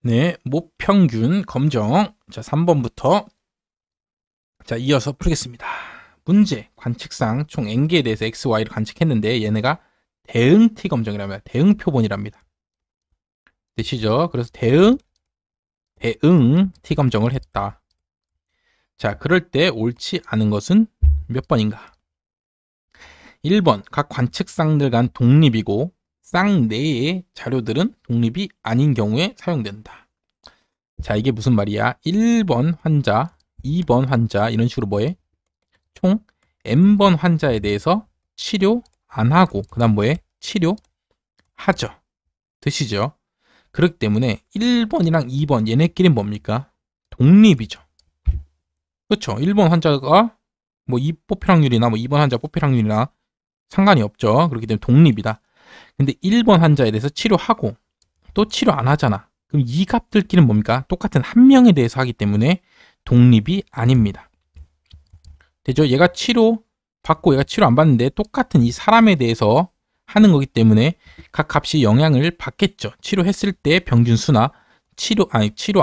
네, 모평균 검정. 자, 3번부터 자, 이어서 풀겠습니다. 문제, 관측상 총 n개에 대해서 x, y를 관측했는데 얘네가 대응 t 검정이라면 대응 표본이랍니다. 되시죠? 그래서 대응 t 검정을 했다. 자, 그럴 때 옳지 않은 것은 몇 번인가? 1번, 각 관측상들 간 독립이고 쌍 내의 자료들은 독립이 아닌 경우에 사용된다. 자, 이게 무슨 말이야? 1번 환자, 2번 환자 이런 식으로 뭐해? 총 n번 환자에 대해서 치료 안 하고 그다음 뭐해? 치료하죠. 드시죠? 그렇기 때문에 1번이랑 2번 얘네끼리는 뭡니까? 독립이죠. 그렇죠? 1번 환자가 뭐 이 뽑힐 확률이나 뭐 2번 환자 뽑힐 확률이나 상관이 없죠. 그렇기 때문에 독립이다. 근데 1번 환자에 대해서 치료하고 또 치료 안 하잖아. 그럼 이 값들끼리는 뭡니까? 똑같은 한 명에 대해서 하기 때문에 독립이 아닙니다. 되죠? 얘가 치료 받고 얘가 치료 안 받는데 똑같은 이 사람에 대해서 하는 거기 때문에 각 값이 영향을 받겠죠. 치료했을 때 평균 수나 치료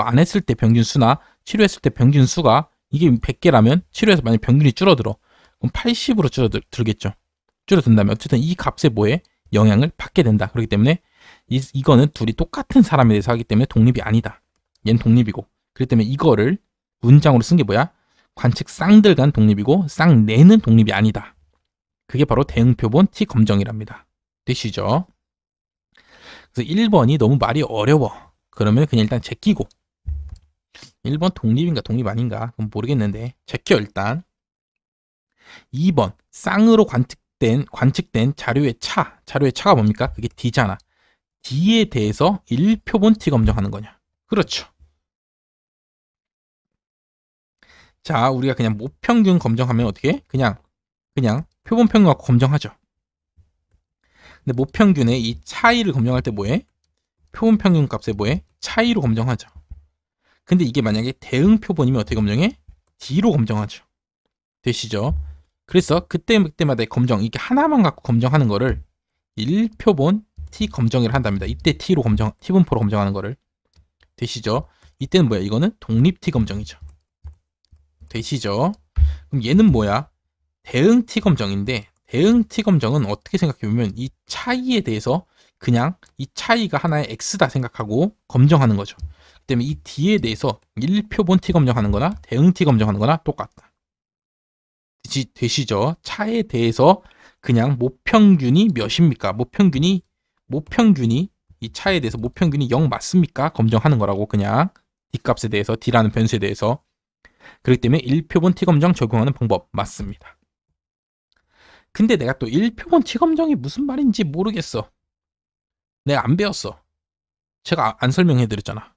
안 했을 때 평균 수나 치료했을 때 평균 수가 이게 100개라면 치료해서 만약 평균이 줄어들어. 그럼 80으로 줄어들겠죠. 줄어든다면 어쨌든 이 값에 뭐에 영향을 받게 된다. 그렇기 때문에 이거는 둘이 똑같은 사람에 대해서 하기 때문에 독립이 아니다. 얘는 독립이고. 그렇기 때문에 이거를 문장으로 쓴 게 뭐야? 관측 쌍들 간 독립이고 쌍내는 독립이 아니다. 그게 바로 대응표본 T 검정이랍니다. 되시죠? 그래서 1번이 너무 말이 어려워. 그러면 그냥 일단 제끼고 1번 독립인가 독립 아닌가 그건 모르겠는데 제껴 일단. 2번 쌍으로 관측된 자료의 차가 뭡니까? 그게 D잖아. D에 대해서 1표본 T 검정하는 거냐? 그렇죠. 자, 우리가 그냥 모평균 검정하면 어떻게 해? 그냥 표본 평균 갖고 검정하죠. 근데 모평균의 이 차이를 검정할 때 뭐해? 표본 평균 값에 뭐해? 차이로 검정하죠. 근데 이게 만약에 대응 표본이면 어떻게 검정해? D로 검정하죠. 되시죠? 그래서 그때마다 검정, 이게 하나만 갖고 검정하는 거를 1표본 T 검정이라 한답니다. 이때 T분포로 검정하는 거를. 되시죠? 이때는 뭐야? 이거는 독립 T 검정이죠. 되시죠? 그럼 얘는 뭐야? 대응 T 검정인데 대응 T 검정은 어떻게 생각해보면 이 차이에 대해서 그냥 이 차이가 하나의 X다 생각하고 검정하는 거죠. 그 때문에 이 D에 대해서 1표본 T 검정하는 거나 대응 T 검정하는 거나 똑같다. 되시죠? 차에 대해서 그냥 모평균이 몇입니까? 모평균이 이 차에 대해서 모평균이 0 맞습니까? 검정하는 거라고 그냥 D값에 대해서 D라는 변수에 대해서. 그렇기 때문에 1표본 T 검정 적용하는 방법 맞습니다. 근데 내가 또 1표본 T 검정이 무슨 말인지 모르겠어. 내가 안 배웠어. 제가 안 설명해 드렸잖아.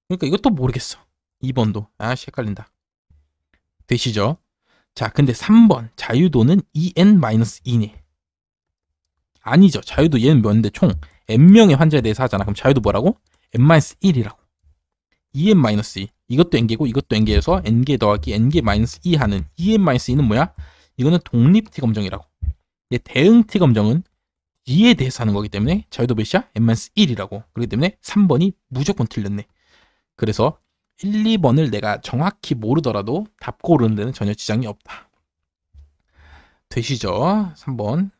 그러니까 이것도 모르겠어. 2번도. 아씨 헷갈린다. 되시죠? 자, 근데 3번 자유도는 EN-2네. 아니죠. 자유도 얘는 몇인데 총 N명의 환자에 대해서 하잖아. 그럼 자유도 뭐라고? N-1이라고. EN-2. 이것도 N개고 이것도 N개여서 N개 더하기 N개-2 하는 EN-2는 뭐야? 이거는 독립 T 검정이라고. 얘 대응 T 검정은 D에 대해서 하는 거기 때문에 자유도 몇이야? N-1이라고. 그렇기 때문에 3번이 무조건 틀렸네. 그래서 1, 2번을 내가 정확히 모르더라도 답 고르는 데는 전혀 지장이 없다. 되시죠? 3번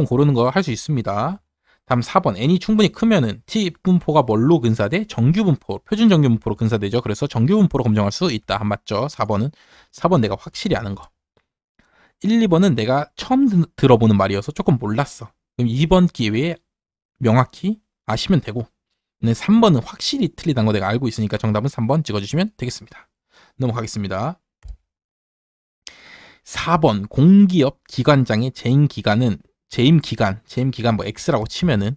고르는 거 할 수 있습니다. 다음 4번 n이 충분히 크면은 t분포가 뭘로 근사돼? 정규분포, 표준 정규분포로 근사되죠. 그래서 정규분포로 검정할 수 있다. 맞죠? 4번 내가 확실히 아는 거. 1, 2번은 내가 처음 들어보는 말이어서 조금 몰랐어. 그럼 2번 기회에 명확히 아시면 되고 3번은 확실히 틀리다는 거 내가 알고 있으니까 정답은 3번 찍어주시면 되겠습니다. 넘어가겠습니다. 4번 공기업 기관장의 재임 기간 뭐 X라고 치면은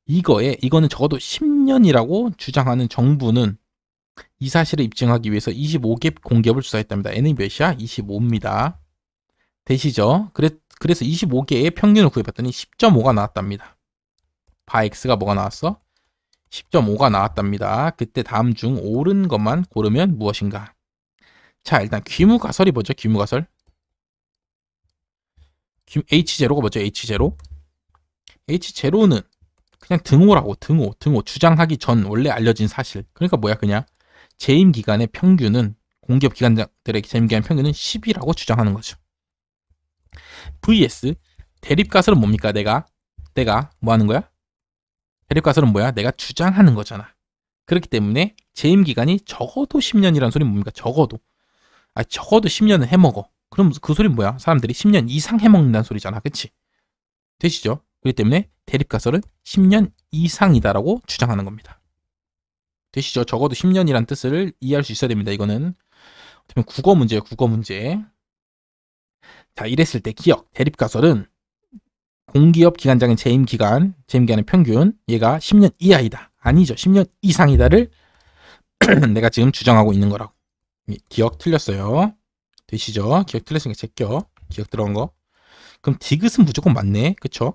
이거는 적어도 10년이라고 주장하는 정부는 이 사실을 입증하기 위해서 25개 공기업을 조사했답니다. N이 몇이야? 25입니다. 되시죠? 그래서 25개의 평균을 구해봤더니 10.5가 나왔답니다. 바 X가 뭐가 나왔어? 10.5가 나왔답니다. 그때 다음 중 옳은 것만 고르면 무엇인가? 자, 일단 귀무가설이 뭐죠? 귀무가설. H0가 뭐죠? H0. H0는 그냥 등호라고. 등호 주장하기 전 원래 알려진 사실. 그러니까 뭐야, 그냥 재임 기간의 평균은, 공기업 기관장들의 재임 기간 평균은 10이라고 주장하는 거죠. vs 대립가설은 뭡니까? 내가 뭐 하는 거야? 대립가설은 뭐야? 내가 주장하는 거잖아. 그렇기 때문에 재임 기간이 적어도 10년이라는 소리는 뭡니까? 적어도 10년은 해먹어. 그럼 그 소리는 뭐야? 사람들이 10년 이상 해먹는다는 소리잖아. 그치? 되시죠? 그렇기 때문에 대립가설은 10년 이상이다라고 주장하는 겁니다. 되시죠? 적어도 10년이란 뜻을 이해할 수 있어야 됩니다. 이거는 어떻게 보면 국어 문제예요. 국어 문제. 자, 이랬을 때 기억, 대립가설은 공기업 기관장의 재임 기간의 평균, 얘가 10년 이하이다. 아니죠. 10년 이상이다를 내가 지금 주장하고 있는 거라고. 기억 틀렸어요. 되시죠? 기억 틀렸으니까 제껴. 기억 들어간 거. 그럼 디귿은 무조건 맞네. 그쵸?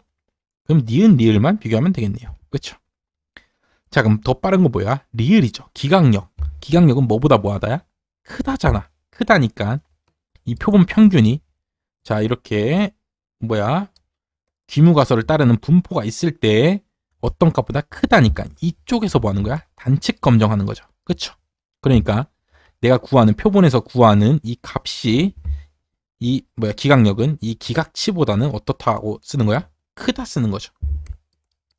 그럼 니은, 리을만 비교하면 되겠네요. 그쵸? 자, 그럼 더 빠른 거 뭐야? 리을이죠. 기각력. 기각력은 뭐보다 뭐하다야? 크다잖아. 크다니까 이 표본 평균이, 자, 이렇게 귀무가설을 따르는 분포가 있을 때 어떤 값보다 크다니까 이쪽에서 뭐 하는 거야? 단측 검정하는 거죠. 그쵸? 그러니까 내가 구하는, 표본에서 구하는 이 값이, 기각력은 이 기각치보다는 어떻다고 쓰는 거야? 크다 쓰는 거죠.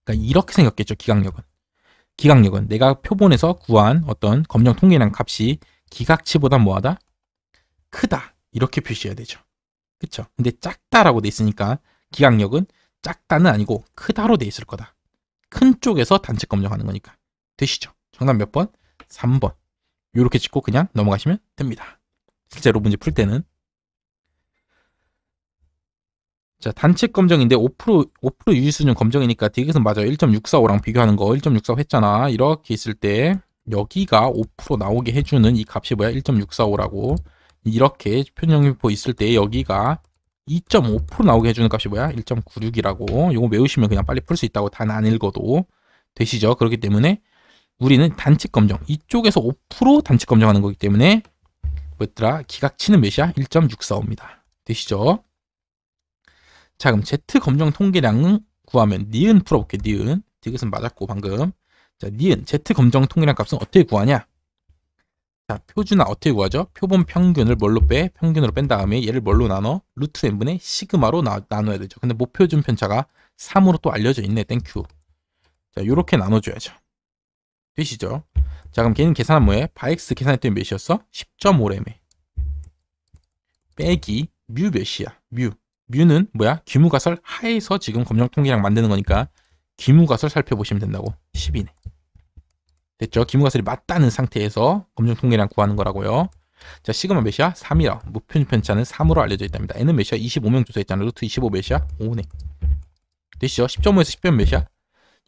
그러니까 이렇게 생겼겠죠. 기각력은 내가 표본에서 구한 어떤 검정 통계량 값이 기각치보다 뭐하다? 크다. 이렇게 표시해야 되죠. 그쵸? 근데 작다라고 돼 있으니까 기각력은 작다는 아니고 크다로 돼 있을 거다. 큰 쪽에서 단측 검정하는 거니까. 되시죠? 정답 몇 번? 3번. 이렇게 짚고 그냥 넘어가시면 됩니다. 실제로 문제 풀 때는. 자, 단측 검정인데 5% 유지 수준 검정이니까 디귿은 맞아요. 1.645랑 비교하는 거 1.64 했잖아. 이렇게 있을 때 여기가 5% 나오게 해주는 이 값이 뭐야? 1.645라고. 이렇게 표준정비표 있을 때 여기가 2.5% 나오게 해주는 값이 뭐야? 1.96이라고. 요거 외우시면 그냥 빨리 풀 수 있다고. 단 안 읽어도 되시죠? 그렇기 때문에 우리는 단측 검정, 이쪽에서 5% 단측 검정하는 거기 때문에 뭐였더라? 기각치는 몇이야? 1.645입니다. 되시죠? 자, 그럼 Z 검정 통계량은 구하면 니은 풀어볼게. 니은. 디귿은 맞았고 방금. 자, 니은 Z 검정 통계량 값은 어떻게 구하냐? 자, 표준화 어떻게 구하죠? 표본 평균을 뭘로 빼? 평균으로 뺀 다음에 얘를 뭘로 나눠? 루트 n분의 시그마로 나눠야 되죠. 근데 목표준 편차가 3으로 또 알려져 있네. 땡큐. 자, 요렇게 나눠줘야죠. 되시죠? 자, 그럼 걔는 계산은 뭐해? 바엑스 계산했더니 몇이었어? 10.5래매. 빼기 뮤 몇이야? 뮤는 뭐야? 귀무가설 하에서 지금 검정 통계량 만드는 거니까 귀무가설 살펴보시면 된다고. 10이네. 됐죠? 귀무가설이 맞다는 상태에서 검정 통계량 구하는 거라고요. 자, 시그마 몇이야? 3이야. 목표준 편차는 3으로 알려져 있답니다. n은 몇이야? 25명 조사했잖아. 루트 25 몇이야? 5네. 되시죠? 10.5에서 10배면 몇이야?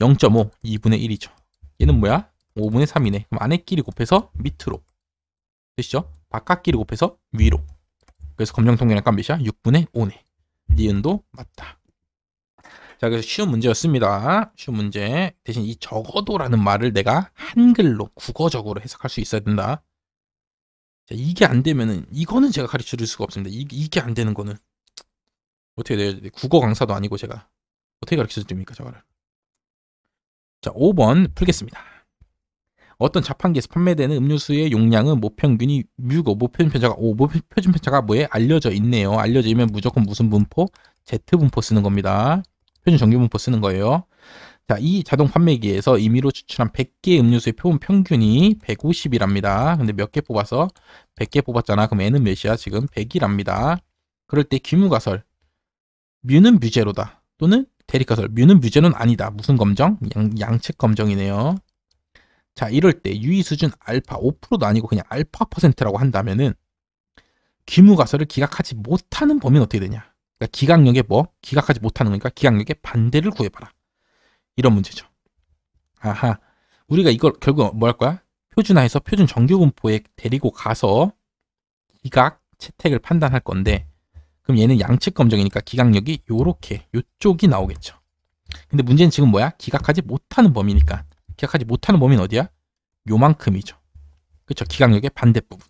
0.5. 2분의 1이죠. 얘는 뭐야? 5분의 3이네. 그럼 안에끼리 곱해서 밑으로. 되시죠? 바깥끼리 곱해서 위로. 그래서 검정 통계량 값 몇이야? 6분의 5네. 니은도 맞다. 자, 그래서 쉬운 문제였습니다. 쉬운 문제. 대신 이 적어도라는 말을 내가 한글로 국어적으로 해석할 수 있어야 된다. 자, 이게 안 되면은 이거는 제가 가르쳐 줄 수가 없습니다. 이게 안 되는 거는 어떻게 돼요? 국어 강사도 아니고 제가 어떻게 가르쳐 줍니까, 저거를. 자, 5번 풀겠습니다. 어떤 자판기에서 판매되는 음료수의 용량은 모평균이 뮤고 모표준 편차가 5. 모표준 편차가 뭐에 알려져 있네요. 알려져 있으면 무조건 무슨 분포? Z분포 쓰는 겁니다. 표준 정규 분포 쓰는 거예요. 자, 이 자동 판매기에서 임의로 추출한 100개 음료수의 표본 평균이 150이랍니다. 근데 몇 개 뽑아서 100개 뽑았잖아. 그럼 n은 몇이야? 지금 100이랍니다. 그럴 때 귀무가설 뮤는 뮤제로다. 또는 대립가설 뮤는 뮤제로는 아니다. 무슨 검정? 양측 검정이네요. 자, 이럴 때 유의 수준 알파 5%도 아니고 그냥 알파 %라고 한다면은 귀무가설을 기각하지 못하는 범위는 어떻게 되냐? 그러니까 기각력에 기각하지 못하는 거니까 기각력의 반대를 구해봐라. 이런 문제죠. 아하, 우리가 이걸 결국 뭐 할 거야? 표준화해서 표준 정규분포에 데리고 가서 기각 채택을 판단할 건데, 그럼 얘는 양측 검정이니까 기각력이 요쪽이 나오겠죠. 근데 문제는 지금 뭐야? 기각하지 못하는 범위니까. 기각하지 못하는 범위는 어디야? 요만큼이죠. 그쵸? 기각력의 반대부분.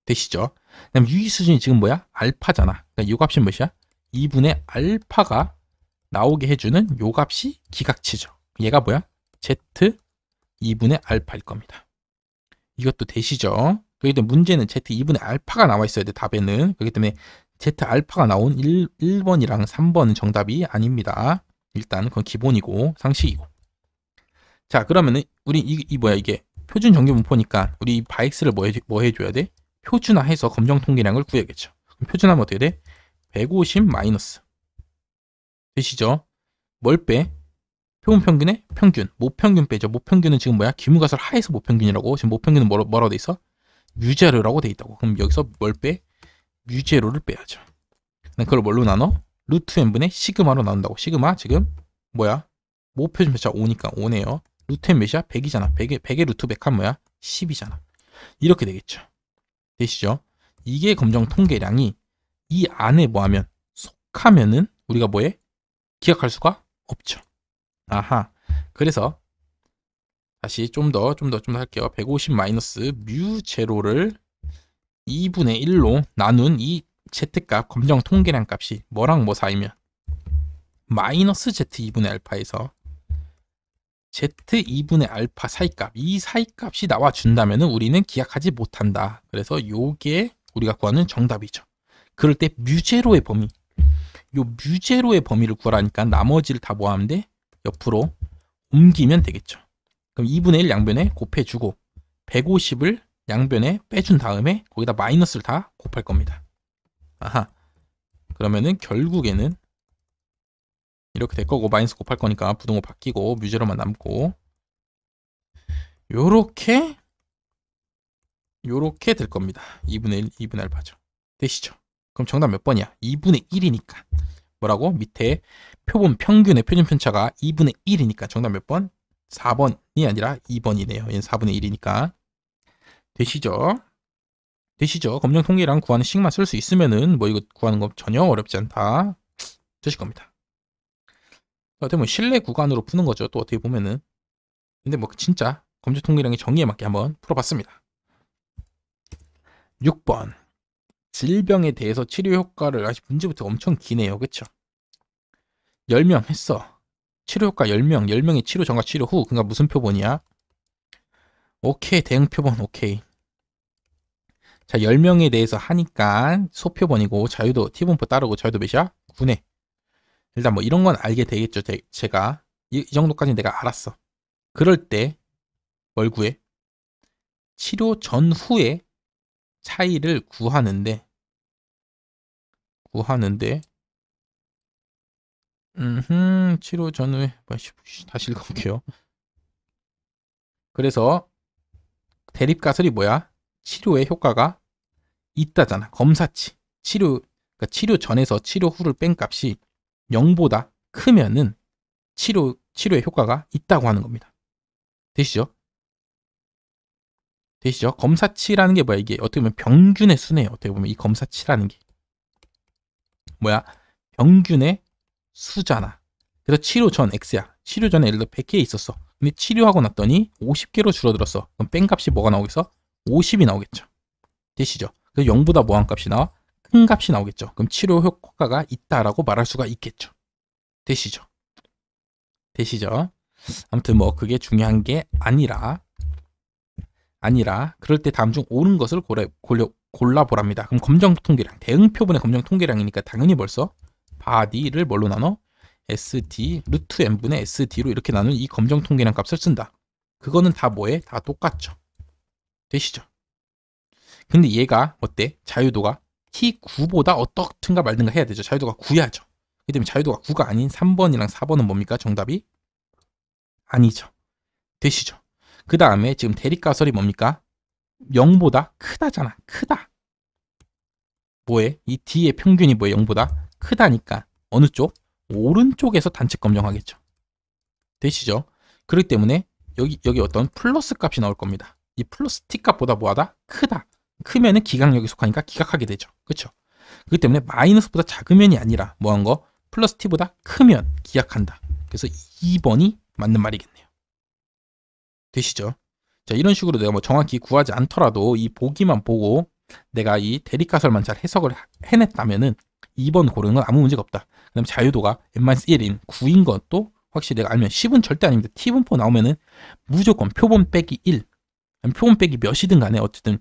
되시죠? 그다음 유의 수준이 지금 뭐야? 알파잖아. 그러니까 요 값이 몇이야? 2분의 알파가 나오게 해주는 요 값이 기각치죠. 얘가 뭐야? Z 2분의 알파일 겁니다. 이것도 되시죠? 그렇기 때문에 문제는 Z 2분의 알파가 나와 있어야 돼, 답에는. 그렇기 때문에 Z 알파가 나온 1번이랑 3번은 정답이 아닙니다. 일단 그건 기본이고 상식이고. 자, 그러면은 우리 뭐야 이게 표준 정규분포니까 우리 이 바엑스를 뭐 해줘야 돼? 표준화해서 검정 통계량을 구해야겠죠. 그럼 표준화하면 어떻게 돼? 150 마이너스. 되시죠? 뭘 빼? 표본 평균의 평균. 모평균 빼죠. 모평균은 지금 뭐야? 기무가설 하에서 모평균이라고. 지금 모평균은 뭐라고 돼 있어? 뮤제로라고 돼 있다고. 그럼 여기서 뭘 빼? 뮤제로를 빼야죠. 그걸 뭘로 나눠? 루트 n분의 시그마로 나눈다고. 시그마 지금 뭐야? 모표준 표차 5니까 5네요. 루트 n 몇이야? 100이잖아. 100의 루트 100한 뭐야? 10이잖아. 이렇게 되겠죠. 되시죠? 이게 검정 통계량이 이 안에 뭐하면 속하면은 우리가 뭐해? 기억할 수가 없죠. 아하. 그래서 다시 좀 더 할게요. 150 마이너스 뮤 제로를 2분의 1로 나눈 이 z값 검정 통계량 값이 뭐랑 뭐 사이면 마이너스 z 2분의 알파에서 z 2분의 알파 사이값, 이 사이값이 나와준다면 우리는 기약하지 못한다. 그래서 요게 우리가 구하는 정답이죠. 그럴 때 뮤제로의 범위, 요 뮤제로의 범위를 구하라니까 나머지를 다 뭐하면 돼? 옆으로 옮기면 되겠죠. 그럼 2분의 1 양변에 곱해주고 150을 양변에 빼준 다음에 거기다 마이너스를 다 곱할 겁니다. 아하. 그러면은 결국에는 이렇게 될 거고 마이너스 곱할 거니까 부등호 바뀌고 뮤제로만 남고 요렇게 될 겁니다. 2분의 1, 2분의 알파죠. 되시죠? 그럼 정답 몇 번이야? 2분의 1이니까. 뭐라고? 밑에 표본 평균의 표준 편차가 2분의 1이니까 정답 몇 번? 4번이 아니라 2번이네요. 얘는 4분의 1이니까. 되시죠? 되시죠? 검정 통계량 구하는 식만 쓸 수 있으면은 뭐 이거 구하는 거 전혀 어렵지 않다. 되실 겁니다. 어떻게 보면 실내 구간으로 푸는 거죠. 또 어떻게 보면은. 근데 뭐 진짜 검정 통계량의 정의에 맞게 한번 풀어봤습니다. 6번. 질병에 대해서 치료 효과를 아직 문제부터 엄청 기네요. 그쵸? 10명 했어. 치료 효과 10명. 10명의 치료 전과 치료 후. 그러니까 무슨 표본이야? 오케이. 대응 표본. 오케이. 자, 10명에 대해서 하니까 소표본이고 자유도 T분포 따르고 자유도 몇이야? 9네. 일단 뭐 이런 건 알게 되겠죠. 제가 이 정도까지 내가 알았어. 그럴 때 뭘 구해? 치료 전후의 차이를 구하는데 치료 전후에 다시 읽어볼게요. 그래서 대립가설이 뭐야? 치료의 효과가 있다잖아. 검사치. 그러니까 치료 전에서 치료 후를 뺀 값이 0보다 크면은 치료의 효과가 있다고 하는 겁니다. 되시죠? 되시죠? 검사치라는 게 뭐야? 이게 어떻게 보면 평균의 수네요. 어떻게 보면 이 검사치라는 게 뭐야? 평균의 수잖아. 그래서 치료 전 X야. 치료 전에 예를 들어 100개 있었어. 근데 치료하고 났더니 50개로 줄어들었어. 그럼 뺀 값이 뭐가 나오겠어? 50이 나오겠죠. 되시죠? 그래서 0보다 뭐한 값이 나와? 큰 값이 나오겠죠. 그럼 치료 효과가 있다라고 말할 수가 있겠죠. 되시죠? 되시죠? 아무튼 뭐 그게 중요한 게 아니라 그럴 때 다음 중 옳은 것을 골라보랍니다. 그럼 검정 통계량, 대응 표본의 검정 통계량이니까 당연히 벌써 바디를 뭘로 나눠? SD 루트 n분의 SD로 이렇게 나눈 이 검정 통계량 값을 쓴다. 그거는 다 뭐해? 다 똑같죠. 되시죠? 근데 얘가 어때? 자유도가 T9보다 어떻든가 말든가 해야 되죠. 자유도가 9야죠. 그렇기 때문에 자유도가 9가 아닌 3번이랑 4번은 뭡니까? 정답이 아니죠. 되시죠? 그 다음에 지금 대립가설이 뭡니까? 0보다 크다잖아. 크다. 뭐해? 이 D의 평균이 뭐해? 0보다 크다니까 어느 쪽? 오른쪽에서 단체 검정하겠죠. 되시죠? 그렇기 때문에 여기 어떤 플러스 값이 나올 겁니다. 이 플러스 T 값보다 뭐하다? 크다. 크면은 기각력이 속하니까 기각하게 되죠. 그렇죠? 그렇기 때문에 마이너스보다 작으면이 아니라 뭐한 거? 플러스 T보다 크면 기각한다. 그래서 2번이 맞는 말이겠네요. 되시죠? 자, 이런 식으로 내가 뭐 정확히 구하지 않더라도 이 보기만 보고 내가 이 대립가설만 잘 해석을 해냈다면은 2번 고르는 건 아무 문제가 없다. 그다음 자유도가 n-1인 9인 것도 확실히 내가 알면 10은 절대 아닙니다. t분포 나오면은 무조건 표본 빼기 1, 표본 빼기 몇이든 간에 어쨌든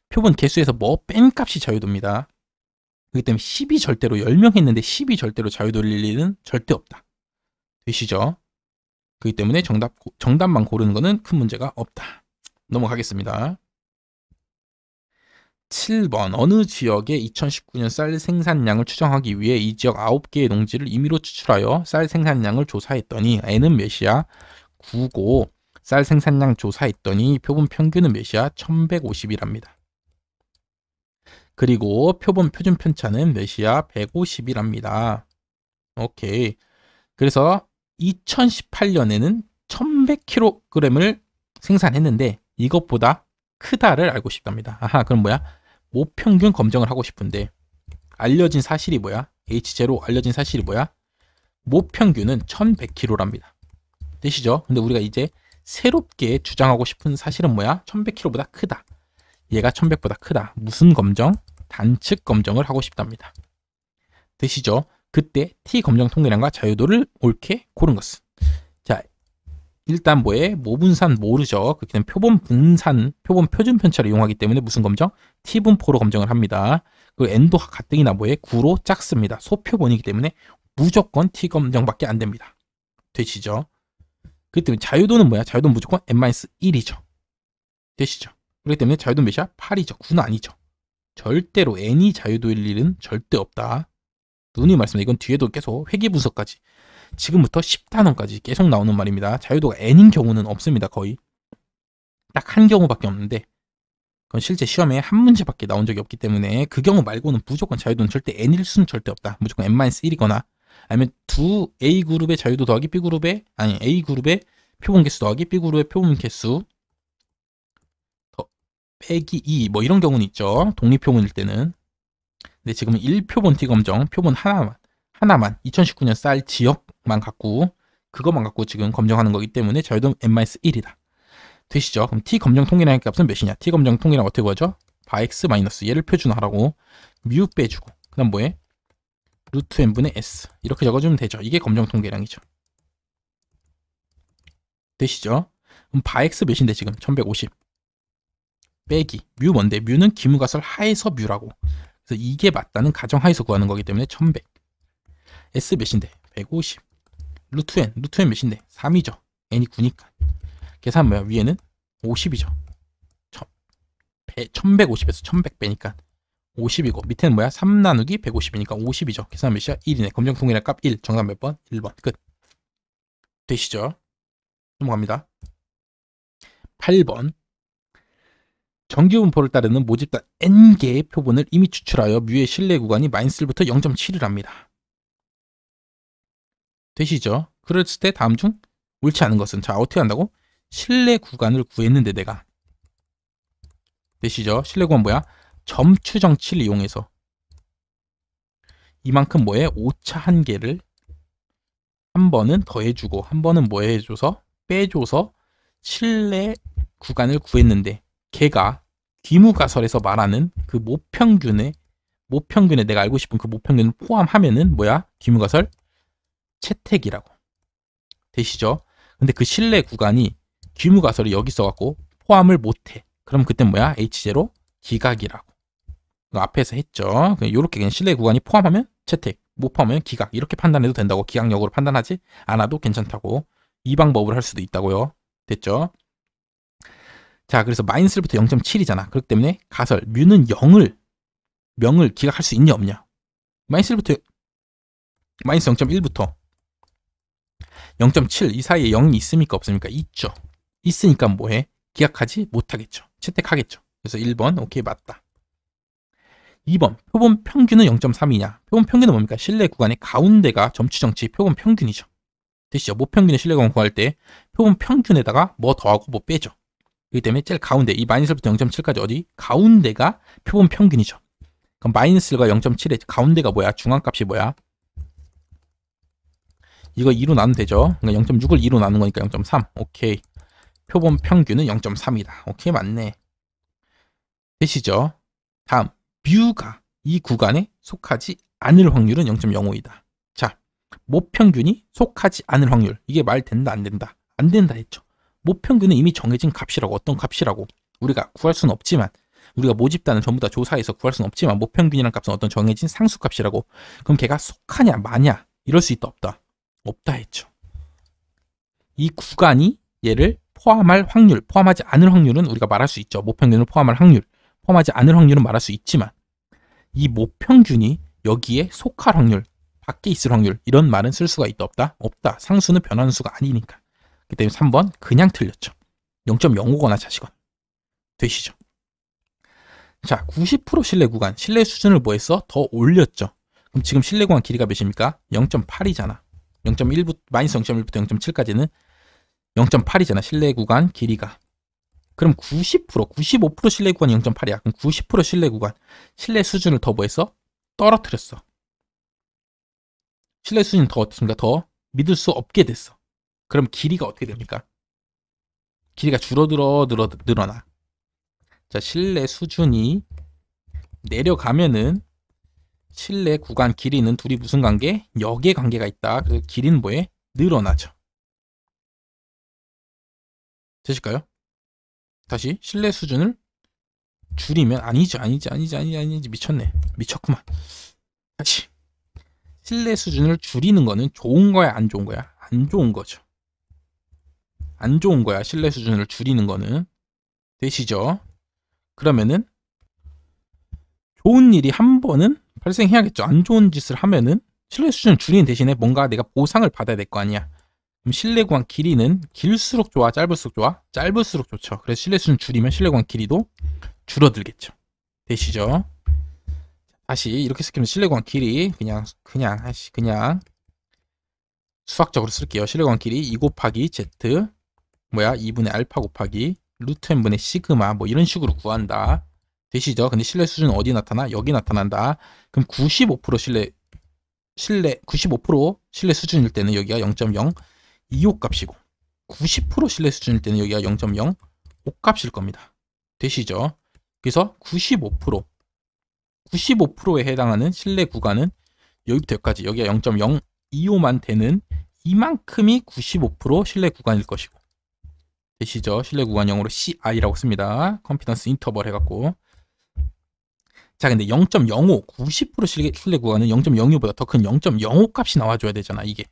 표본 개수에서 뭐 뺀 값이 자유도입니다. 그렇기 때문에 10이 절대로 10명 했는데 10이 절대로 자유도일 일은 절대 없다. 되시죠? 그렇기 때문에 정답만 고르는 거는 큰 문제가 없다. 넘어가겠습니다. 7번 어느 지역의 2019년 쌀 생산량을 추정하기 위해 이 지역 9개의 농지를 임의로 추출하여 쌀 생산량을 조사했더니 N은 몇이야? 9고 쌀 생산량 조사했더니 표본 평균은 몇이야? 1150이랍니다. 그리고 표본 표준 편차는 몇이야? 150이랍니다. 오케이. 그래서 2018년에는 1100kg을 생산했는데 이것보다 크다를 알고 싶답니다. 아하, 그럼 뭐야? 모평균 검정을 하고 싶은데 알려진 사실이 뭐야? H0 알려진 사실이 뭐야? 모평균은 1100kg랍니다. 되시죠? 근데 우리가 이제 새롭게 주장하고 싶은 사실은 뭐야? 1100kg보다 크다. 얘가 1100보다 크다. 무슨 검정? 단측 검정을 하고 싶답니다. 되시죠? 그때 T 검정 통계량과 자유도를 옳게 고른 것은. 자, 일단 뭐에? 모분산 모르죠. 그렇기 때문에 표본 분산, 표본 표준 편차를 이용하기 때문에 무슨 검정? T분포로 검정을 합니다. 그리고 N도 가뜩이나 뭐에? 9로 작습니다. 소표본이기 때문에 무조건 T 검정밖에 안 됩니다. 되시죠? 그렇기 때문에 자유도는 뭐야? 자유도는 무조건 N-1이죠. 되시죠? 그렇기 때문에 자유도는 몇이야? 8이죠. 9는 아니죠. 절대로 N이 자유도일 일은 절대 없다. 누누이 말씀드립니다. 이건 뒤에도 계속 회귀 분석까지 지금부터 10단원까지 계속 나오는 말입니다. 자유도가 N인 경우는 없습니다. 거의 딱 한 경우밖에 없는데 그건 실제 시험에 한 문제밖에 나온 적이 없기 때문에 그 경우 말고는 무조건 자유도는 절대 N일 수는 절대 없다. 무조건 N-1이거나 아니면 두 A그룹의 자유도 더하기 B그룹의 아니 A그룹의 표본 개수 더하기 B그룹의 표본 개수 빼기 2 뭐 이런 경우는 있죠. 독립표본일 때는. 근데 지금은 1표본 T검정 표본 하나만 2019년 쌀 지역만 갖고 그것만 갖고 지금 검정하는 거기 때문에 자유도 N-1이다. 되시죠? 그럼 T검정 통계량의 값은 몇이냐? T검정 통계량 어떻게 구하죠? 바X 마이너스 얘를 표준화하라고 뮤 빼주고 그 다음 뭐해? 루트 n분의 s 이렇게 적어주면 되죠. 이게 검정 통계량이죠. 되시죠? 그럼 바X 몇인데 지금 1150 빼기 뮤 뭔데? 뮤는 기무가설 하에서 뮤라고. 그래서 이게 맞다는 가정하에서 구하는 거기 때문에 1100 S 몇인데? 150 루트 n 몇인데? 3이죠. n이 9니까 계산 뭐야? 위에는 50이죠. 1150에서 1100 빼니까 50이고 밑에는 뭐야? 3 나누기 150이니까 50이죠. 계산 몇이야? 1이네. 검정 통계량 값 1. 정답 몇 번? 1번. 끝. 되시죠? 넘어갑니다. 8번 정규분포를 따르는 모집단 n개의 표본을 이미 추출하여 뮤의 신뢰 구간이 -1부터 0.7이랍니다. 되시죠? 그랬을 때 다음 중 옳지 않은 것은 자 어떻게 한다고? 신뢰 구간을 구했는데 내가 되시죠? 신뢰 구간 뭐야? 점추정치를 이용해서 이만큼 뭐에? 오차 한 개를 한 번은 더해주고 한 번은 뭐 해줘서 빼줘서 신뢰 구간을 구했는데 걔가 귀무가설에서 말하는 그 모평균에 내가 알고 싶은 그 모평균을 포함하면은 뭐야? 귀무가설 채택이라고. 되시죠? 근데 그 신뢰 구간이 귀무가설이 여기 써갖고 포함을 못해. 그럼 그땐 뭐야? H0 기각이라고. 앞에서 했죠. 이렇게 그냥 신뢰 구간이 포함하면 채택, 못 포함하면 기각 이렇게 판단해도 된다고. 기각역으로 판단하지 않아도 괜찮다고. 이 방법을 할 수도 있다고요. 됐죠? 자, 그래서 -1부터 0.7이잖아. 그렇기 때문에 가설 뮤는 0을 기각할 수 있냐 없냐. -1부터 -0.1부터 0.7 이 사이에 0이 있습니까 없습니까? 있죠. 있으니까 뭐해? 기각하지 못하겠죠. 채택하겠죠. 그래서 1번 오케이 맞다. 2번 표본 평균은 0.3이냐. 표본 평균은 뭡니까? 신뢰 구간의 가운데가 점추정치 표본 평균이죠. 되시죠? 모평균의 신뢰 구간 구할 때 표본 평균에다가 뭐 더하고 뭐 빼죠. 그렇기 때문에 제일 가운데 이 -1부터 0.7까지 어디? 가운데가 표본 평균이죠. 그럼 -1과 0.7의 가운데가 뭐야? 중앙값이 뭐야? 이거 2로 나누면 되죠. 그러니까 0.6을 2로 나눈 거니까 0.3. 오케이. 표본 평균은 0.3이다. 오케이 맞네. 되시죠? 다음 뮤가 이 구간에 속하지 않을 확률은 0.05이다. 자, 모평균이 속하지 않을 확률. 이게 말 된다 안 된다? 안 된다 했죠. 모평균은 이미 정해진 값이라고. 어떤 값이라고 우리가 구할 수는 없지만, 우리가 모집단을 전부 다 조사해서 구할 수는 없지만 모평균이라는 값은 어떤 정해진 상수값이라고. 그럼 걔가 속하냐 마냐 이럴 수 있다 없다? 없다 했죠. 이 구간이 얘를 포함할 확률, 포함하지 않을 확률은 우리가 말할 수 있죠. 모평균을 포함할 확률, 포함하지 않을 확률은 말할 수 있지만, 이 모평균이 여기에 속할 확률, 밖에 있을 확률, 이런 말은 쓸 수가 있다 없다? 없다. 상수는 변하는 수가 아니니까. 그렇기 때문에 3번 그냥 틀렸죠. 0.05거나 차시건. 되시죠? 자, 90% 신뢰 구간, 신뢰 수준을 뭐 했어? 더 올렸죠. 그럼 지금 신뢰 구간 길이가 몇입니까? 0.8이잖아. 0.1부터, 마이너스 0.1부터 0.7까지는 0.8이잖아. 신뢰 구간 길이가. 그럼 90%, 95% 신뢰 구간이 0.8이야. 그럼 90% 신뢰 구간, 신뢰 수준을 더 뭐 했어? 떨어뜨렸어. 신뢰 수준이 더 어떻습니까? 더 믿을 수 없게 됐어. 그럼 길이가 어떻게 됩니까? 길이가 늘어나. 자, 신뢰 수준이 내려가면은 신뢰 구간 길이는 둘이 무슨 관계? 역의 관계가 있다. 그래서 길이는 뭐에? 늘어나죠. 되실까요? 다시 신뢰 수준을 줄이면 아니지 미쳤네. 미쳤구만. 다시 신뢰 수준을 줄이는 거는 좋은 거야 안 좋은 거야? 안 좋은 거죠. 안 좋은 거야. 신뢰 수준을 줄이는 거는. 되시죠? 그러면은 좋은 일이 한 번은 발생해야겠죠. 안 좋은 짓을 하면은 신뢰 수준을 줄이는 대신에 뭔가 내가 보상을 받아야 될 거 아니야. 그럼 신뢰 구간 길이는 길수록 좋아, 짧을수록 좋아? 짧을수록 좋죠. 그래서 신뢰 수준 줄이면 신뢰 구간 길이도 줄어들겠죠. 되시죠? 다시 이렇게 쓰면 신뢰 구간 길이 그냥 수학적으로 쓸게요. 신뢰 구간 길이 2 곱하기 z 2분의 알파 곱하기 루트 n분의 시그마 뭐 이런 식으로 구한다. 되시죠? 근데 신뢰 수준은 어디 나타나? 여기 나타난다. 그럼 95% 신뢰 수준일 때는 여기가 0.025 값이고 90% 신뢰 수준일 때는 여기가 0.05 값일 겁니다. 되시죠? 그래서 95%에 해당하는 신뢰 구간은 여기부터 여기까지, 여기가 0.025만 되는 이만큼이 95% 신뢰 구간일 것이고. 되시죠? 신뢰 구간 0으로 CI라고 씁니다. 컨피던스 인터벌 해갖고. 자, 근데 0.05, 90% 신뢰 구간은 0.02보다 더 큰 0.05 값이 나와줘야 되잖아, 이게.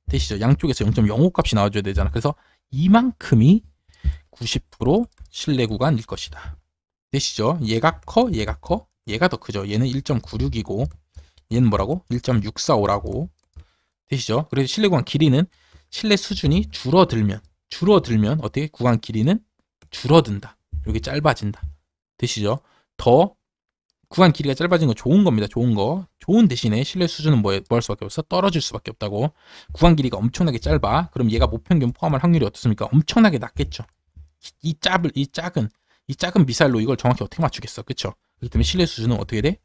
되시죠? 양쪽에서 0.05 값이 나와줘야 되잖아. 그래서 이만큼이 90% 신뢰 구간일 것이다. 되시죠? 얘가 커, 얘가 더 크죠. 얘는 1.96이고, 얘는 뭐라고? 1.645라고. 되시죠? 그래서 신뢰 구간 길이는 신뢰 수준이 줄어들면 어떻게? 구간 길이는 줄어든다. 여기 짧아진다. 되시죠? 더 구간 길이가 짧아진 건 좋은 겁니다. 좋은 거. 좋은 대신에 신뢰 수준은 뭐 할 수밖에 없어? 떨어질 수밖에 없다고. 구간 길이가 엄청나게 짧아. 그럼 얘가 모평균 포함할 확률이 어떻습니까? 엄청나게 낮겠죠. 이 작은 미사일로 이걸 정확히 어떻게 맞추겠어? 그쵸? 그렇기 때문에 신뢰 수준은 어떻게 돼?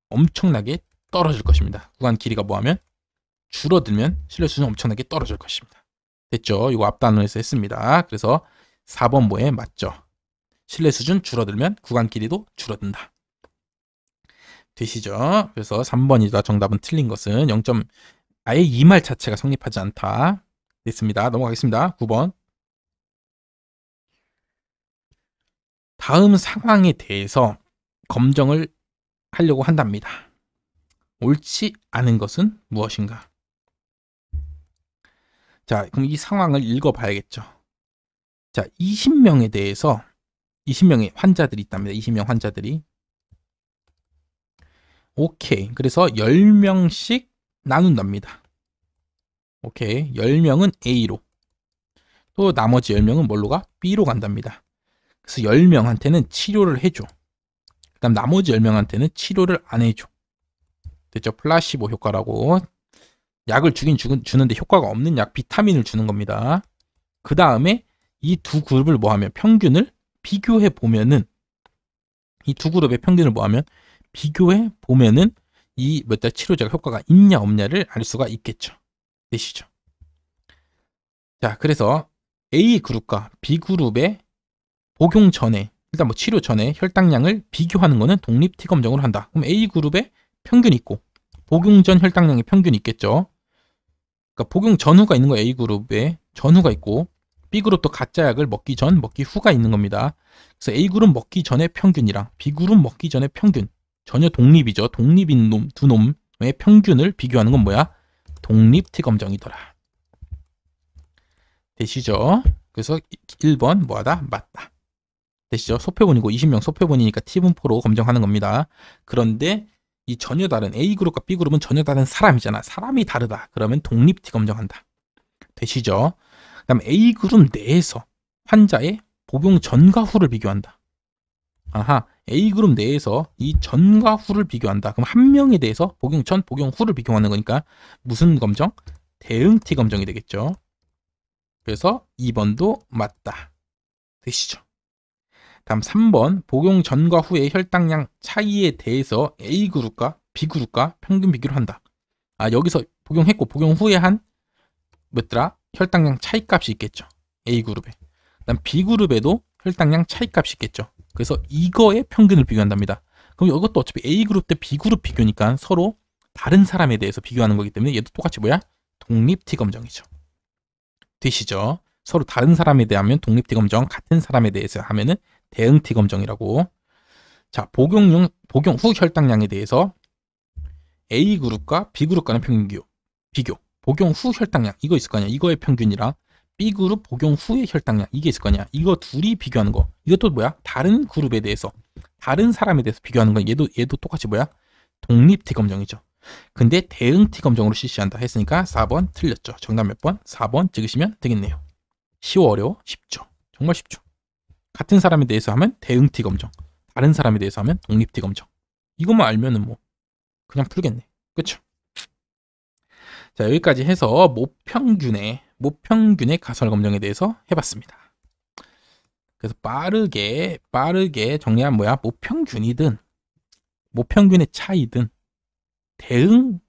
엄청나게 떨어질 것입니다. 구간 길이가 뭐하면? 줄어들면 신뢰 수준은 엄청나게 떨어질 것입니다. 됐죠? 이거 앞단원에서 했습니다. 그래서 4번 뭐에 맞죠? 신뢰 수준 줄어들면 구간 길이도 줄어든다. 되시죠? 그래서 3번이다. 정답은 틀린 것은 0. 아예 이 말 자체가 성립하지 않다. 됐습니다. 넘어가겠습니다. 9번. 다음 상황에 대해서 검정을 하려고 한답니다. 옳지 않은 것은 무엇인가? 자, 그럼 이 상황을 읽어봐야겠죠. 자, 20명에 대해서 20명의 환자들이 있답니다. 20명 환자들이. 오케이. 그래서 10명씩 나눈답니다. 오케이. 10명은 A로. 또 나머지 10명은 뭘로 가? B로 간답니다. 그래서 10명한테는 치료를 해줘. 그 다음 나머지 10명한테는 치료를 안 해줘. 됐죠? 플라시보 효과라고. 약을 주긴 주는데 효과가 없는 약, 비타민을 주는 겁니다. 그 다음에 이 두 그룹을 뭐하면 평균을 비교해 보면은, 이 두 그룹의 평균을 뭐하면 비교해 보면은 이 몇 달 치료제가 효과가 있냐 없냐를 알 수가 있겠죠. 되시죠? 자, 그래서 A 그룹과 B 그룹의 복용 전에, 일단 뭐 치료 전에 혈당량을 비교하는 거는 독립 T검정으로 한다. 그럼 A 그룹에 평균이 있고 복용 전 혈당량의 평균이 있겠죠. 그러니까 복용 전후가 있는 거 A그룹에 전후가 있고 B그룹도 가짜 약을 먹기 전, 먹기 후가 있는 겁니다. 그래서 A그룹 먹기 전의 평균이랑 B그룹 먹기 전의 평균 전혀 독립이죠. 독립인 놈, 두 놈의 평균을 비교하는 건 뭐야? 독립 T 검정이더라. 되시죠? 그래서 1번 뭐하다? 맞다. 되시죠? 소표본이고 20명 소표본이니까 T분포로 검정하는 겁니다. 그런데 이 전혀 다른 A그룹과 B그룹은 전혀 다른 사람이잖아. 사람이 다르다. 그러면 독립 T 검정한다. 되시죠? 그 다음 A그룹 내에서 환자의 복용 전과 후를 비교한다. 아하, A그룹 내에서 이 전과 후를 비교한다. 그럼 한 명에 대해서 복용 전, 복용 후를 비교하는 거니까 무슨 검정? 대응 T 검정이 되겠죠. 그래서 2번도 맞다. 되시죠? 다음 3번 복용 전과 후의 혈당량 차이에 대해서 A그룹과 B그룹과 평균 비교를 한다. 아, 여기서 복용했고 복용 후에 한 몇더라? 혈당량 차이값이 있겠죠. A그룹에. 그다음 B그룹에도 혈당량 차이값이 있겠죠. 그래서 이거의 평균을 비교한답니다. 그럼 이것도 어차피 A그룹 대 B그룹 비교니까 서로 다른 사람에 대해서 비교하는 거기 때문에 얘도 똑같이 뭐야? 독립 T 검정이죠. 되시죠? 서로 다른 사람에 대하면 독립 T 검정, 같은 사람에 대해서 하면은 대응 T 검정이라고. 자, 복용 후 혈당량에 대해서 A그룹과 B그룹 간의 평균 비교. 복용 후 혈당량 이거 있을 거 아니야. 이거의 평균이랑 B그룹 복용 후의 혈당량 이게 있을 거 아니야. 이거 둘이 비교하는 거. 이것도 뭐야? 다른 그룹에 대해서 다른 사람에 대해서 비교하는 건 얘도 똑같이 뭐야? 독립 T 검정이죠. 근데 대응 T 검정으로 실시한다 했으니까 4번 틀렸죠. 정답 몇 번? 4번 찍으시면 되겠네요. 쉬워 어려워? 쉽죠. 정말 쉽죠. 같은 사람에 대해서 하면 대응 T 검정, 다른 사람에 대해서 하면 독립 T 검정. 이것만 알면은 뭐 그냥 풀겠네. 그쵸? 자, 여기까지 해서 모평균의 가설 검정에 대해서 해봤습니다. 그래서 빠르게 정리한 뭐야? 모평균이든 모평균의 차이든 대응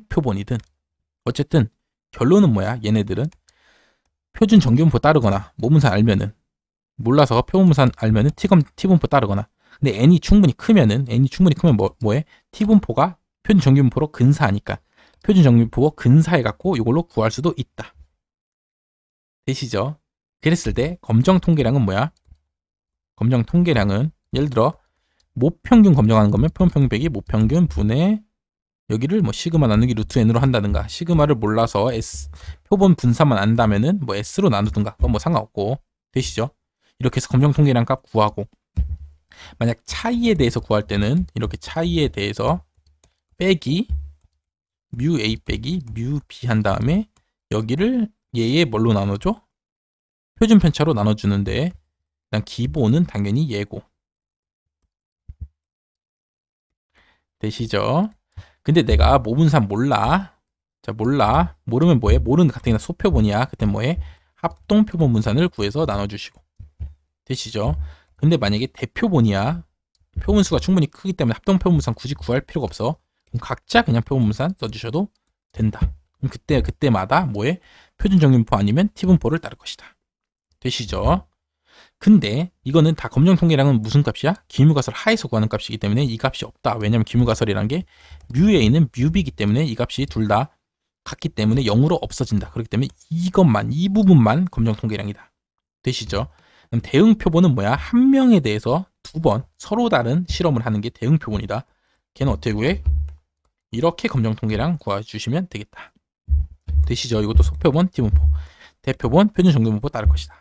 표본이든 어쨌든 결론은 뭐야? 얘네들은 표준 정규분포 따르거나 모분산 알면은 몰라서 표분산 알면은 T분포 따르거나. 근데 n이 충분히 크면 뭐해? T분포가 표준 정규분포로 근사하니까 표준 정규분포 근사해 갖고 이걸로 구할 수도 있다. 되시죠? 그랬을 때 검정 통계량은 뭐야? 검정 통계량은 예를 들어 모평균 검정하는 거면 표본평균 빼기 모평균 분의 여기를 뭐 시그마 나누기 루트 n으로 한다든가 시그마를 몰라서 S 표본 분사만 안다면은 뭐 S로 나누든가 그건 뭐 상관없고. 되시죠? 이렇게 해서 검정 통계량 값 구하고 만약 차이에 대해서 구할 때는 이렇게 차이에 대해서 빼기 뮤 A 빼기 뮤 B 한 다음에 여기를 얘의 뭘로 나눠줘? 표준 편차로 나눠주는데 일단 기본은 당연히 얘고. 되시죠? 근데 내가 모분산 몰라. 자, 모르면 뭐해? 모르는 가뜩이나 소표본이야. 그때 뭐해? 합동 표본 분산을 구해서 나눠주시고. 되시죠? 근데 만약에 대표본이야. 표본수가 충분히 크기 때문에 합동 표본 분산 굳이 구할 필요가 없어. 그럼 각자 그냥 표본 분산 써주셔도 된다. 그럼 그때마다 뭐해? 표준 정규분포 아니면 T분포를 따를 것이다. 되시죠? 근데 이거는 다 검정 통계량은 무슨 값이야? 기울가설 하에서 구하는 값이기 때문에 이 값이 없다. 왜냐면 기울가설이란 게 뮤에 있는 뮤비이기 때문에 이 값이 둘 다 같기 때문에 0으로 없어진다. 그렇기 때문에 이 부분만 검정 통계량이다. 되시죠? 그럼 대응 표본은 뭐야? 한 명에 대해서 두 번 서로 다른 실험을 하는 게 대응 표본이다. 걔는 어떻게 구해? 이렇게 검정 통계량 구해주시면 되겠다. 되시죠? 이것도 소표본, T분포, 대표본, 표준 정규분포 따를 것이다.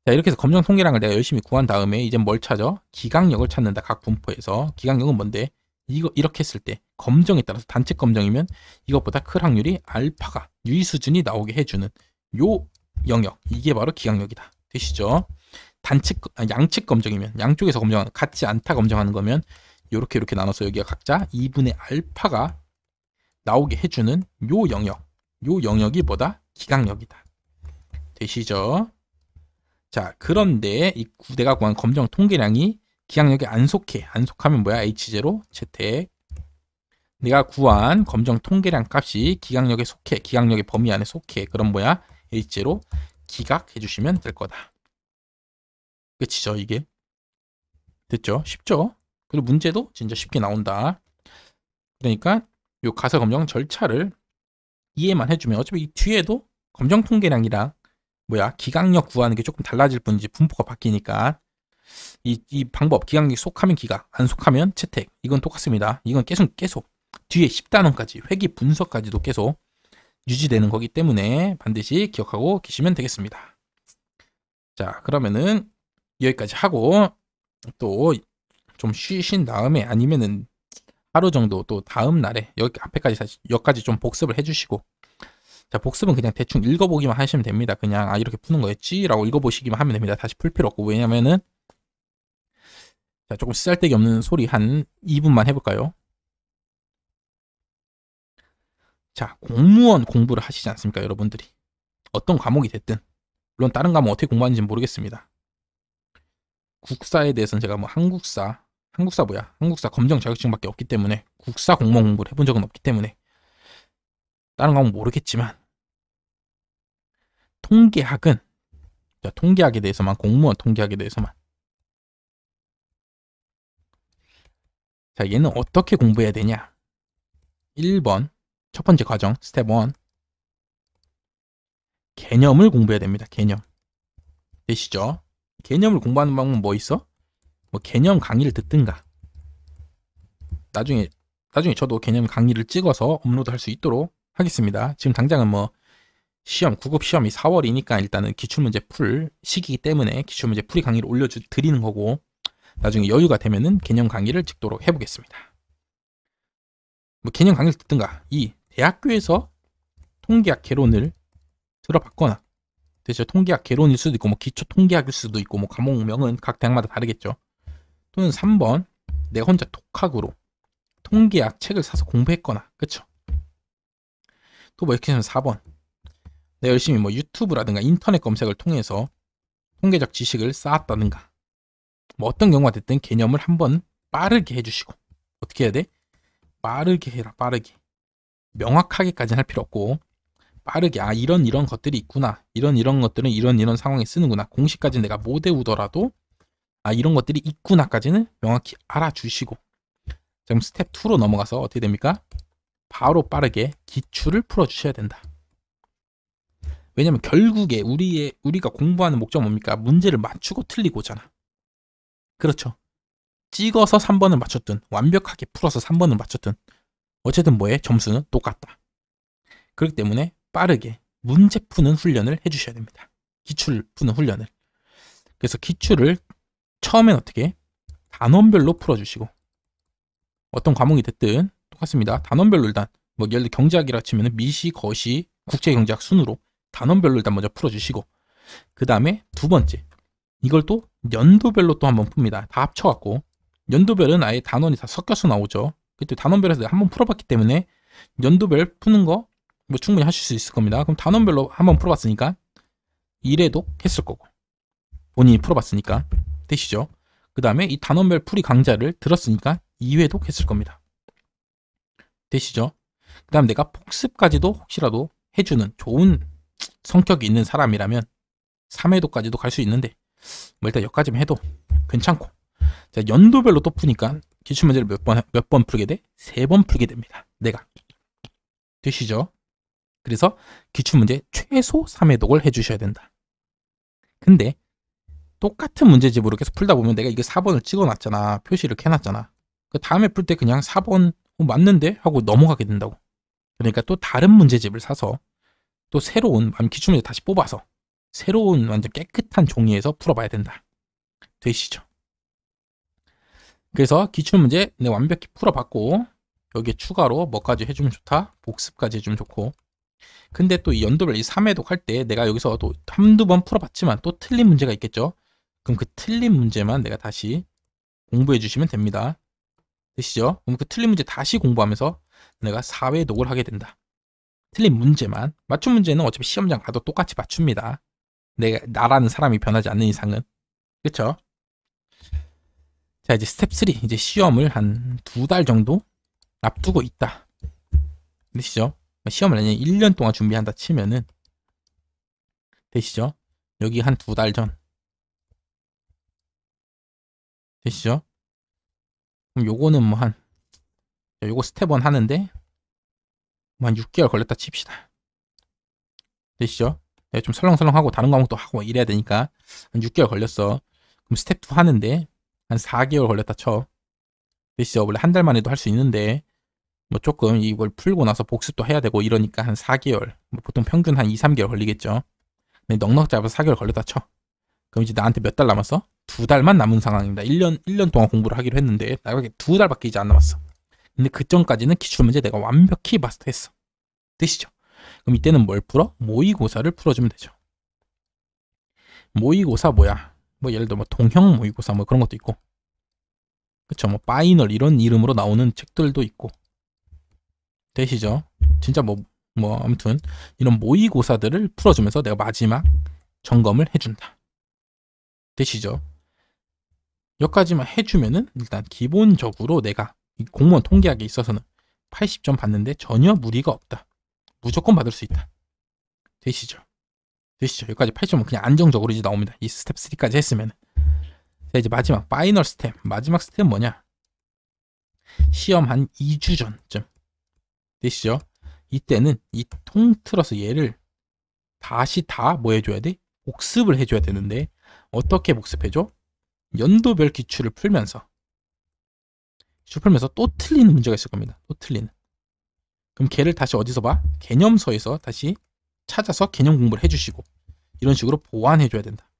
자, 이렇게 해서 검정 통계량을 내가 열심히 구한 다음에 이제 뭘 찾아? 기강력을 찾는다. 각 분포에서. 기강력은 뭔데? 이렇게 했을 때 검정에 따라서 단체 검정이면 이것보다 클 확률이 알파가 유의 수준이 나오게 해주는 요 영역. 이게 바로 기강력이다. 되시죠? 양측 검정이면 양쪽에서 검정하는 같지 않다 검정하는 거면 이렇게 나눠서 여기가 각자 2분의 알파가 나오게 해주는 요 영역이 뭐다? 기강력이다. 되시죠? 자, 그런데 이 내가 구한 검정 통계량이 기강력에 안 속하면 뭐야? H0 채택. 내가 구한 검정 통계량 값이 기강력에 속해. 기강력의 범위 안에 속해. 그럼 뭐야? H0 기각해 주시면 될 거다. 끝이죠, 이게. 됐죠? 쉽죠? 그리고 문제도 진짜 쉽게 나온다. 그러니까 요 가설 검정 절차를 이해만 해주면 어차피 이 뒤에도 검정 통계량이랑 기각력 구하는 게 조금 달라질 뿐이지 분포가 바뀌니까 이 방법 기각력 속하면 기각 안 속하면 채택 이건 똑같습니다. 이건 계속 뒤에 10단원까지 회귀 분석까지도 계속 유지되는 거기 때문에 반드시 기억하고 계시면 되겠습니다. 자, 그러면은 여기까지 하고 또 좀 쉬신 다음에 아니면은 하루 정도 또 다음 날에 여기까지 좀 복습을 해주시고, 자, 복습은 그냥 대충 읽어보기만 하시면 됩니다. 그냥 이렇게 푸는 거였지 라고 읽어보시기만 하면 됩니다. 다시 풀 필요 없고. 왜냐면은 자, 조금 쓰잘데기 없는 소리 한 2분만 해볼까요? 자, 공무원 공부를 하시지 않습니까, 여러분들이? 어떤 과목이 됐든. 물론 다른 과목 어떻게 공부하는지는 모르겠습니다. 국사에 대해서는 제가 한국사 검정 자격증밖에 없기 때문에 국사 공무원 공부를 해본 적은 없기 때문에 다른 과목 모르겠지만 통계학은 통계학에 대해서만 공무원 통계학에 대해서만 자 얘는 어떻게 공부해야 되냐 1번 첫 번째 과정 스텝 1 개념을 공부해야 됩니다. 개념 되시죠? 개념을 공부하는 방법은 뭐 있어? 개념 강의를 듣든가 나중에 저도 개념 강의를 찍어서 업로드할 수 있도록 하겠습니다. 지금 당장은 구급 시험이 4월이니까 일단은 기출문제 풀 시기이기 때문에 기출문제 풀이 강의를 드리는 거고 나중에 여유가 되면은 개념 강의를 찍도록 해보겠습니다. 개념 강의를 듣든가 이 대학교에서 통계학 개론을 들어봤거나 대체 통계학 개론일 수도 있고 기초 통계학일 수도 있고 과목명은 각 대학마다 다르겠죠. 또는 3번 내가 혼자 독학으로 통계학 책을 사서 공부했거나 그쵸? 또 이렇게 하면 4번 내가 열심히 유튜브라든가 인터넷 검색을 통해서 통계적 지식을 쌓았다든가 어떤 경우가 됐든 개념을 한번 빠르게 해주시고 어떻게 해야 돼? 빠르게 해라 빠르게 명확하게까지는 할 필요 없고 빠르게 이런 것들이 있구나 이런 것들은 이런 상황에 쓰는구나 공식까지는 내가 못 외우더라도 이런 것들이 있구나까지는 명확히 알아주시고 지금 스텝 2로 넘어가서 어떻게 됩니까? 바로 빠르게 기출을 풀어주셔야 된다. 왜냐면 결국에 우리가 공부하는 목적은 뭡니까? 문제를 맞추고 틀리고잖아. 그렇죠. 찍어서 3번을 맞췄든 완벽하게 풀어서 3번을 맞췄든 어쨌든 점수는 똑같다. 그렇기 때문에 빠르게 문제 푸는 훈련을 해주셔야 됩니다. 기출 푸는 훈련을. 그래서 기출을 처음엔 어떻게? 단원별로 풀어주시고 어떤 과목이 됐든 똑같습니다. 단원별로 일단 예를 들어 경제학이라 치면 미시, 거시, 국제경제학 순으로 단원별로 일단 먼저 풀어주시고 그 다음에 두 번째 이걸 또 연도별로 또 한번 풉니다. 다 합쳐갖고 연도별은 아예 단원이 다 섞여서 나오죠. 그때 단원별에서 내가 한번 풀어봤기 때문에 연도별 푸는 거 충분히 하실 수 있을 겁니다. 그럼 단원별로 한번 풀어봤으니까 1회독 했을 거고 본인이 풀어봤으니까 되시죠? 그 다음에 이 단원별 풀이 강좌를 들었으니까 2회독 했을 겁니다. 되시죠? 그 다음 내가 복습까지도 혹시라도 해주는 좋은 성격이 있는 사람이라면 3회독까지도 갈 수 있는데 일단 여기까지만 해도 괜찮고 자 연도별로 또 푸니까 기출문제를 몇 번 풀게 돼? 3번 풀게 됩니다. 내가 되시죠? 그래서 기출문제 최소 3회독을 해주셔야 된다. 근데 똑같은 문제집으로 계속 풀다 보면 내가 이거 4번을 찍어놨잖아. 표시를 해놨잖아. 그 다음에 풀 때 그냥 4번 맞는데? 하고 넘어가게 된다고. 그러니까 또 다른 문제집을 사서 또 새로운 기출문제 다시 뽑아서 새로운 완전 깨끗한 종이에서 풀어봐야 된다. 되시죠? 그래서 기출문제 내가 완벽히 풀어봤고 여기에 추가로 뭐까지 해주면 좋다? 복습까지 해주면 좋고 근데 또 이 연도별 이 3회독 할 때 내가 여기서 또 한두 번 풀어봤지만 또 틀린 문제가 있겠죠? 그럼 그 틀린 문제만 내가 다시 공부해 주시면 됩니다. 되시죠? 그럼 그 틀린 문제 다시 공부하면서 내가 4회독을 하게 된다. 틀린 문제만. 맞춤 문제는 어차피 시험장 가도 똑같이 맞춥니다. 나라는 사람이 변하지 않는 이상은. 그쵸? 자, 이제 스텝 3. 이제 시험을 한 2달 정도 앞두고 있다. 되시죠? 시험을 1년 동안 준비한다 치면은 되시죠? 여기 한 2달 전. 되시죠? 그럼 요거는 요거 스텝 1 하는데 뭐 한 6개월 걸렸다 칩시다. 되시죠? 내가 좀 설렁설렁하고 다른 과목도 하고 이래야 되니까 한 6개월 걸렸어. 그럼 스텝 2 하는데 한 4개월 걸렸다 쳐. 되시죠? 원래 한 달 만에도 할 수 있는데 뭐 조금 이걸 풀고 나서 복습도 해야 되고 이러니까 한 4개월, 뭐 보통 평균 한 2, 3개월 걸리겠죠. 근데 넉넉 잡아서 4개월 걸렸다 쳐. 그럼 이제 나한테 몇 달 남았어? 2달만 남은 상황입니다. 1년 동안 공부를 하기로 했는데 나에게 2달밖에 이제 안 남았어. 근데 그 전까지는 기출문제 내가 완벽히 마스터했어. 되시죠? 그럼 이때는 뭘 풀어? 모의고사를 풀어주면 되죠. 모의고사 뭐야? 뭐 예를 들어 뭐 동형 모의고사 뭐 그런 것도 있고, 그쵸? 뭐 파이널 이런 이름으로 나오는 책들도 있고. 되시죠? 진짜 뭐 아무튼 이런 모의고사들을 풀어주면서 내가 마지막 점검을 해준다. 되시죠? 여기까지만 해주면은 일단 기본적으로 내가 이 공무원 통계학에 있어서는 80점 받는데 전혀 무리가 없다. 무조건 받을 수 있다. 되시죠? 되시죠? 여기까지 80점은 그냥 안정적으로 이제 나옵니다. 이 스텝 3까지 했으면. 자, 이제 마지막 파이널 스텝. 마지막 스텝은 뭐냐? 시험 한 2주 전쯤. 되시죠? 이때는 이 통틀어서 얘를 다시 다 뭐 해줘야 돼? 복습을 해줘야 되는데 어떻게 복습해줘? 연도별 기출을 풀면서 또 틀리는 문제가 있을 겁니다. 또 틀리는. 그럼 걔를 다시 어디서 봐? 개념서에서 다시 찾아서 개념 공부를 해주시고 이런 식으로 보완해줘야 된다.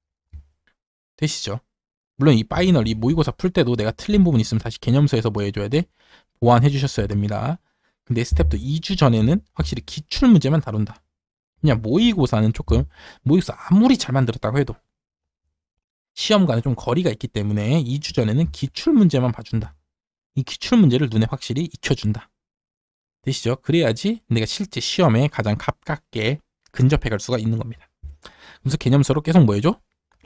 되시죠? 물론 이 파이널, 이 모의고사 풀 때도 내가 틀린 부분 있으면 다시 개념서에서 뭐 해줘야 돼? 보완해주셨어야 됩니다. 근데 스텝도 2주 전에는 확실히 기출 문제만 다룬다. 그냥 모의고사는 조금, 모의고사 아무리 잘 만들었다고 해도 시험과는 좀 거리가 있기 때문에 2주 전에는 기출 문제만 봐준다. 이 기출 문제를 눈에 확실히 익혀준다. 되시죠? 그래야지 내가 실제 시험에 가장 가깝게 근접해 갈 수가 있는 겁니다. 그래서 개념서로 계속 뭐 해줘?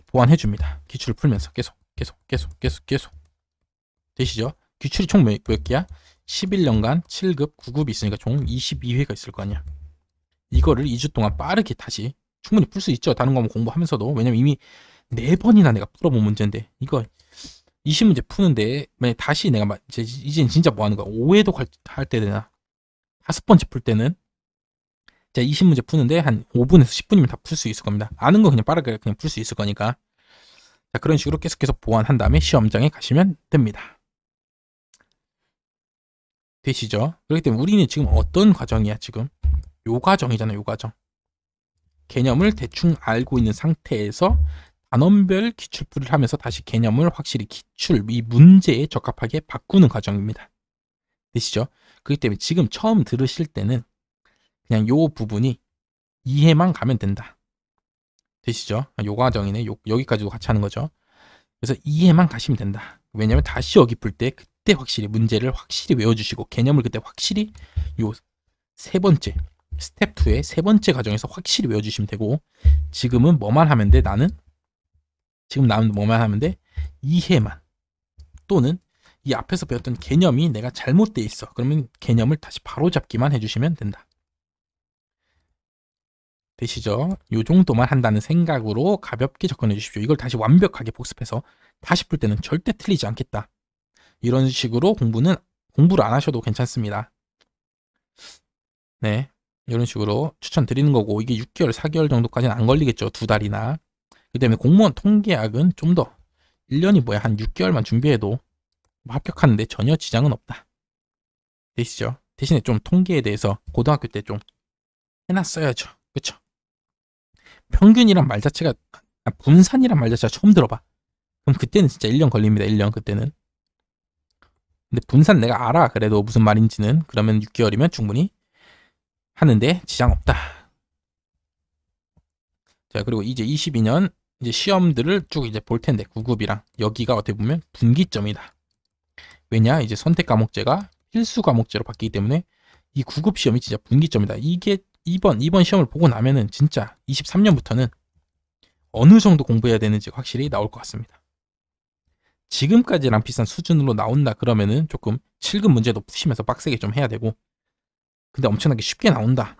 보완해줍니다. 기출을 풀면서 계속. 되시죠? 기출이 총 몇 개야? 11년간 7급, 9급이 있으니까 총 22회가 있을 거 아니야. 이거를 2주 동안 빠르게 다시 충분히 풀 수 있죠. 다른 과목 공부하면서도. 왜냐면 이미 4번이나 내가 풀어본 문제인데 이거 20문제 푸는데 만약 다시 내가 이제 진짜 뭐 하는 거야? 5회도 할 때 되나? 5번째 풀 때는 제가 20문제 푸는데 한 5분에서 10분이면 다 풀 수 있을 겁니다. 아는 거 그냥 빠르게 그냥 풀 수 있을 거니까. 자, 그런 식으로 계속해서 보완한 다음에 시험장에 가시면 됩니다. 되시죠? 그렇기 때문에 우리는 지금 어떤 과정이야, 지금? 요 과정이잖아, 요 과정. 개념을 대충 알고 있는 상태에서 단원별 기출풀이를 하면서 다시 개념을 확실히 기출, 이 문제에 적합하게 바꾸는 과정입니다. 되시죠? 그렇기 때문에 지금 처음 들으실 때는 그냥 요 부분이 이해만 가면 된다. 되시죠? 요 과정이네. 여기까지도 같이 하는 거죠. 그래서 이해만 가시면 된다. 왜냐면 다시 여기 풀 때 그때 확실히 문제를 확실히 외워주시고 개념을 그때 확실히 요 세 번째 스텝 2의 세 번째 과정에서 확실히 외워주시면 되고 지금은 뭐만 하면 돼? 지금 나는 뭐만 하면 돼? 이해만 또는 이 앞에서 배웠던 개념이 내가 잘못돼 있어. 그러면 개념을 다시 바로잡기만 해주시면 된다. 되시죠? 요 정도만 한다는 생각으로 가볍게 접근해 주십시오. 이걸 다시 완벽하게 복습해서 다시 풀 때는 절대 틀리지 않겠다. 이런 식으로 공부를 안 하셔도 괜찮습니다. 네, 이런 식으로 추천드리는 거고 이게 6개월, 4개월 정도까지는 안 걸리겠죠. 2달이나. 그 때문에 공무원 통계학은 좀 더 1년이 뭐야 한 6개월만 준비해도 합격하는데 전혀 지장은 없다. 되시죠? 대신에 좀 통계에 대해서 고등학교 때 좀 해놨어야죠. 그쵸? 평균이란 말 자체가 분산이란 말 자체가 처음 들어봐. 그럼 그때는 진짜 1년 걸립니다. 1년 그때는. 근데 분산 내가 알아. 그래도 무슨 말인지는. 그러면 6개월이면 충분히 하는데 지장 없다. 자, 그리고 이제 22년 이제 시험들을 쭉 이제 볼 텐데 9급이랑 여기가 어떻게 보면 분기점이다. 왜냐? 이제 선택 과목제가 필수 과목제로 바뀌기 때문에 이 9급 시험이 진짜 분기점이다. 이게 이번 시험을 보고 나면은 진짜 23년부터는 어느 정도 공부해야 되는지 확실히 나올 것 같습니다. 지금까지랑 비슷한 수준으로 나온다 그러면은 조금 7급 문제도 푸시면서 빡세게 좀 해야 되고 근데 엄청나게 쉽게 나온다.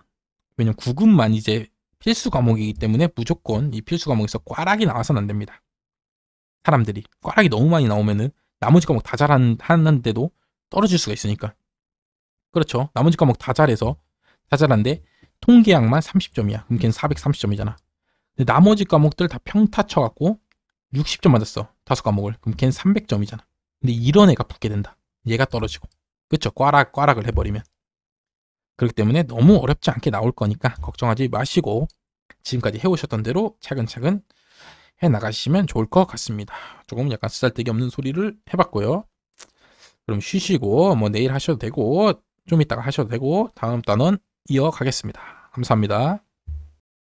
왜냐면 9급만 이제 필수 과목이기 때문에 무조건 이 필수 과목에서 꽈락이 나와서는 안 됩니다. 사람들이 꽈락이 너무 많이 나오면은 나머지 과목 다 잘하는데도 떨어질 수가 있으니까. 그렇죠. 나머지 과목 다 잘해서 자잘한데 통계학만 30점이야. 그럼 걔는 430점이잖아. 근데 나머지 과목들 다 평타 쳐갖고 60점 맞았어. 5과목을. 그럼 걔는 300점이잖아. 근데 이런 애가 붙게 된다. 얘가 떨어지고. 그쵸? 꽈락을 해버리면. 그렇기 때문에 너무 어렵지 않게 나올 거니까 걱정하지 마시고 지금까지 해오셨던 대로 차근차근 해나가시면 좋을 것 같습니다. 조금 약간 쓰잘데기 없는 소리를 해봤고요. 그럼 쉬시고 뭐 내일 하셔도 되고 좀 이따가 하셔도 되고 다음 단원 이어가겠습니다. 감사합니다.